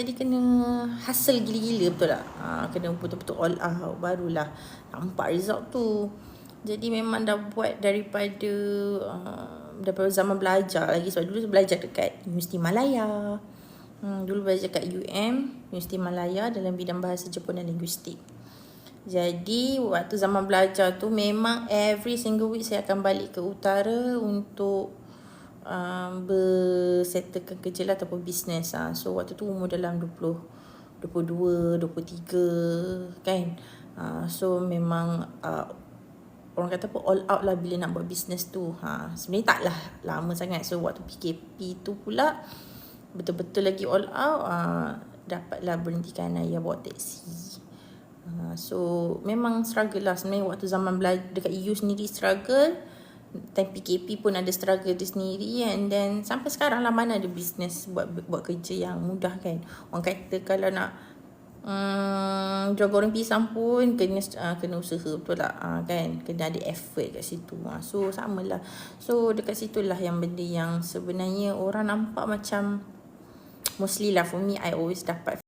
jadi kena hustle gila-gila, betul tak? Kena betul-betul all out, barulah nampak result tu. Jadi memang dah buat daripada zaman belajar lagi. Sebab dulu belajar dekat Universiti Malaya. Dulu belajar kat Universiti Malaya dalam bidang bahasa Jepun dan linguistik. Jadi waktu zaman belajar tu memang every single week saya akan balik ke utara untuk bersettlekan kerja lah ataupun bisnes. So waktu tu umur dalam 22, 23 kan. So memang orang kata apa, all out lah bila nak buat bisnes tu. Sebenarnya taklah lama sangat. So waktu PKP tu pula betul-betul lagi all out. Dapatlah berhentikan ayah bawa teksi. So memang struggle lah sebenarnya. Waktu zaman belajar dekat EU sendiri struggle, time PKP pun ada struggle dia sendiri. And then sampai sekarang lah, mana ada bisnes buat kerja yang mudah kan. Orang kata kalau nak jual goreng pisang pun kena usaha, betul tak? Kan kena ada effort kat situ. So samalah. So dekat situlah yang benda yang sebenarnya orang nampak macam, mostly lah for me, I always dapat